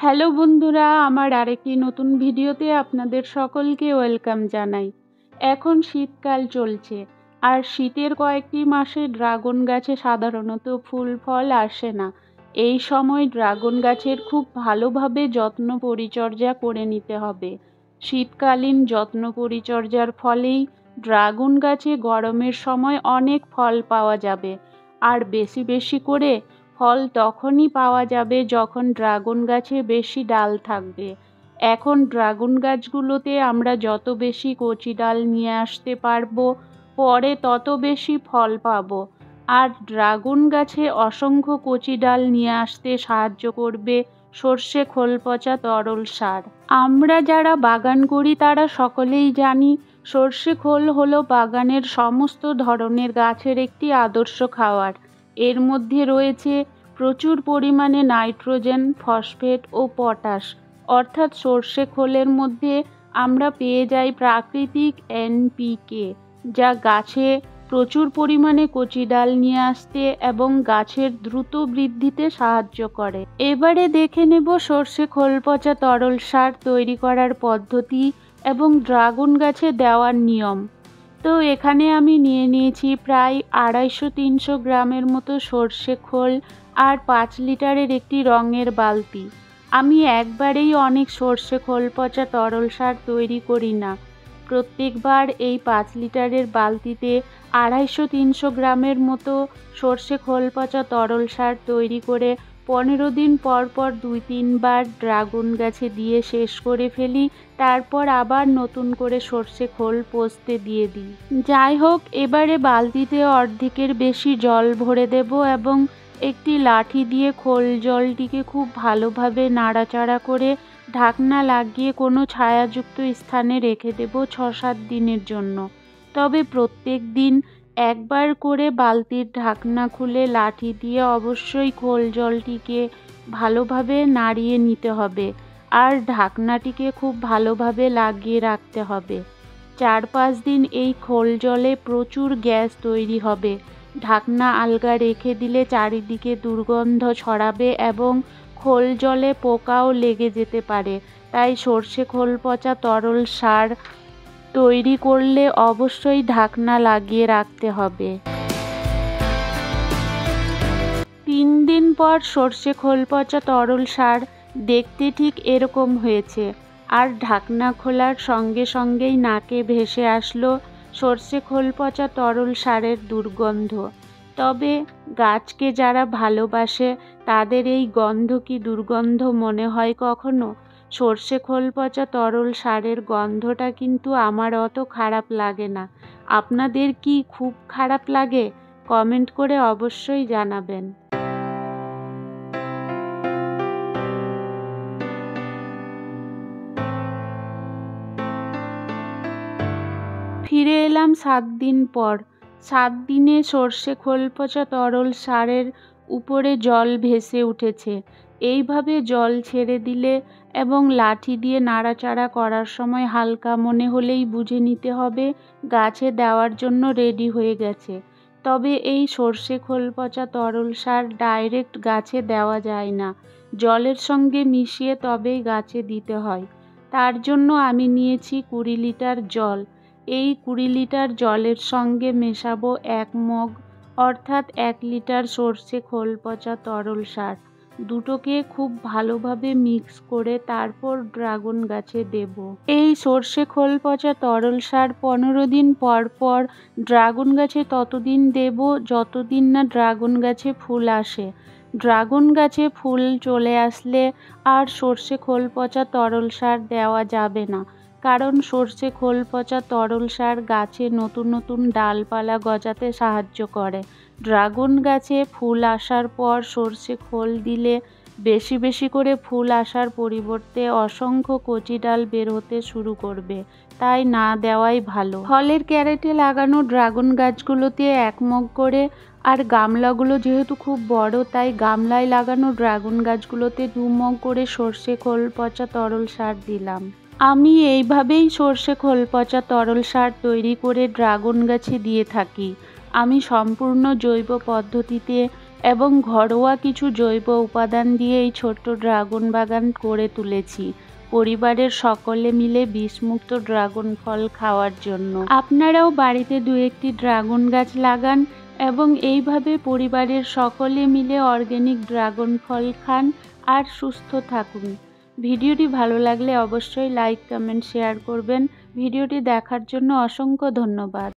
Hello বন্ধুরা, আমার আরেকটি নতুন ভিডিওতে আপনাদের সকলকে ওয়েলকাম জানাই। এখন শীতকাল চলছে, আর শীতের কয়েকটি মাসে ড্রাগন গাছে সাধারণত ফুল ফল আসে না। এই সময় ড্রাগন গাছের খুব ভালোভাবে যত্ন পরিচর্যা করে নিতে হবে। শীতকালীন যত্ন পরিচর্যার ফলেই ড্রাগন গাছে গরমের সময় অনেক ফল পাওয়া যাবে, আর বেশি বেশি করে ফল তখনই পাওয়া যাবে যখন ড্রাগন গাছে বেশি ডাল থাকবে। এখন ড্রাগন গাছগুলোতে আমরা যত বেশি কচি ডাল নিয়ে আসতে পারবো, পরে তত বেশি ফল পাবো। আর ড্রাগন গাছে অসংখ্য কচি ডাল নিয়ে আসতে সাহায্য করবে সর্ষে খোল পচা তরল সার। আমরা যারা বাগান করি তারা সকলেই জানি সর্ষে খোল হলো বাগানের সমস্ত ধরনের গাছের একটি আদর্শ খাবার। এর মধ্যে রয়েছে প্রচুর পরিমাণে নাইট্রোজেন, ফসফেট ও পটাশ। অর্থাৎ সর্ষে খোলের মধ্যে আমরা পেয়ে যাই প্রাকৃতিক NPK, যা গাছে প্রচুর পরিমাণে কচি ডাল নিয়ে আসতে এবং গাছের দ্রুত বৃদ্ধিতে সাহায্য করে। এবারে দেখে নেব সর্ষে খোল পচা তরল সার তৈরি করার পদ্ধতি এবং ড্রাগন গাছে দেওয়ার নিয়ম। তো এখানে আমি নিয়ে নিয়েছি প্রায় 250-300 গ্রামের মতো সর্ষে খোল আর 5 লিটারের একটি রঙের বালতি। আমি একবারেই অনেক সর্ষে খোল পচা তরল সার তৈরি করি না। প্রত্যেকবার এই 5 লিটারের বালতিতে 250-300 গ্রামের মতো সর্ষে খোল পচা তরল সার তৈরি করে 15 দিন পর পর 2-3 বার ড্রাগন গাছে দিয়ে শেষ করে ফেলি। তারপর আবার নতুন করে সর্ষে খোল পচতে দিয়ে দিই। যাই হোক, এবারে বালতিতে অর্ধেকের বেশি জল ভরে দেব এবং একটি লাঠি দিয়ে খোল জলটিকে খুব ভালোভাবে নাড়াচাড়া করে ঢাকনা লাগিয়ে কোনো ছায়াযুক্ত স্থানে রেখে দেব 6-7 দিনের জন্য। তবে প্রত্যেক দিন একবার করে বালতির ঢাকনা খুলে লাঠি দিয়ে অবশ্যই খোল জলটিকে ভালোভাবে নাড়িয়ে নিতে হবে, আর ঢাকনাটিকে খুব ভালোভাবে লাগিয়ে রাখতে হবে। 4-5 দিন এই খোল জলে প্রচুর গ্যাস তৈরি হবে। ঢাকনা আলগা রেখে দিলে চারিদিকে দুর্গন্ধ ছড়াবে এবং খোল জলে পোকাও লেগে যেতে পারে। তাই সর্ষে খোল পচা তরল সার তৈরি করলে অবশ্যই ঢাকনা লাগিয়ে রাখতে হবে। 3 দিন পর সর্ষে খোল পচা তরল সার দেখতে ঠিক এরকম হয়েছে, আর ঢাকনা খোলার সঙ্গে সঙ্গেই নাকে ভেসে আসলো সর্ষে খোল পচা তরল সারের দুর্গন্ধ। তবে গাছকে যারা ভালোবাসে তাদের এই গন্ধ কি দুর্গন্ধ মনে হয় কখনো? সর্ষে খোল পচা তরল সারের গন্ধটা কিন্তু আমার অত খারাপ লাগে না। আপনাদের কি খুব খারাপ লাগে? কমেন্ট করে অবশ্যই জানাবেন। ফিরে এলাম 7 দিন পর। 7 দিনে সর্ষে খোল পচা তরল সারের উপরে জল ভেসে উঠেছে। এইভাবে জল ছেড়ে দিলে এবং লাঠি দিয়ে নাড়াচাড়া করার সময় হালকা মনে হলেই বুঝে নিতে হবে গাছে দেওয়ার জন্য রেডি হয়ে গেছে। তবে এই সর্ষে খোল পচা তরল সার ডাইরেক্ট গাছে দেওয়া যায় না, জলের সঙ্গে মিশিয়ে তবেই গাছে দিতে হয়। তার জন্য আমি নিয়েছি 20 লিটার জল। এই 20 লিটার জলের সঙ্গে মেশাবো 1 মগ অর্থাৎ 1 লিটার সর্ষে খোল পচা তরল সার। দুটোকে খুব ভালোভাবে মিক্স করে তারপর ড্রাগন গাছে দেব। এই সর্ষে খোল পচা তরল সার 15 দিন পর পর ড্রাগন গাছে ততদিন দেব যতদিন না ড্রাগন গাছে ফুল আসে। ড্রাগন গাছে ফুল চলে আসলে আর সর্ষে খোল পচা তরল সার দেওয়া যাবে না, কারণ সর্ষে খোল পচা তরল সার গাছে নতুন নতুন ডালপালা গজাতে সাহায্য করে। ড্রাগন গাছে ফুল আসার পর সর্ষে খোল দিলে বেশি বেশি করে ফুল আসার পরিবর্তে অসংখ্য কচি ডাল বের হতে শুরু করবে, তাই না দেওয়াই ভালো। ফলের ক্যারেটে লাগানো ড্রাগন গাছগুলোতে 1 মগ করে, আর গামলাগুলো যেহেতু খুব বড় তাই গামলায় লাগানো ড্রাগন গাছগুলোতে 2 মগ করে সর্ষে খোল পচা তরল সার দিলাম। আমি এইভাবেই সর্ষে খোল পচা তরল সার তৈরি করে ড্রাগন গাছে দিয়ে থাকি। আমি সম্পূর্ণ জৈব পদ্ধতিতে এবং ঘরোয়া কিছু জৈব উপাদান দিয়ে এই ছোট্ট ড্রাগন বাগান করে তুলেছি পরিবারের সকলে মিলে বিষমুক্ত ড্রাগন ফল খাওয়ার জন্য। আপনারাও বাড়িতে 2-1টি ড্রাগন গাছ লাগান এবং এইভাবে পরিবারের সকলে মিলে অর্গানিক ড্রাগন ফল খান আর সুস্থ থাকুন। ভিডিওটি ভালো লাগলে অবশ্যই লাইক, কমেন্ট, শেয়ার করবেন। ভিডিওটি দেখার জন্য অসংখ্য ধন্যবাদ।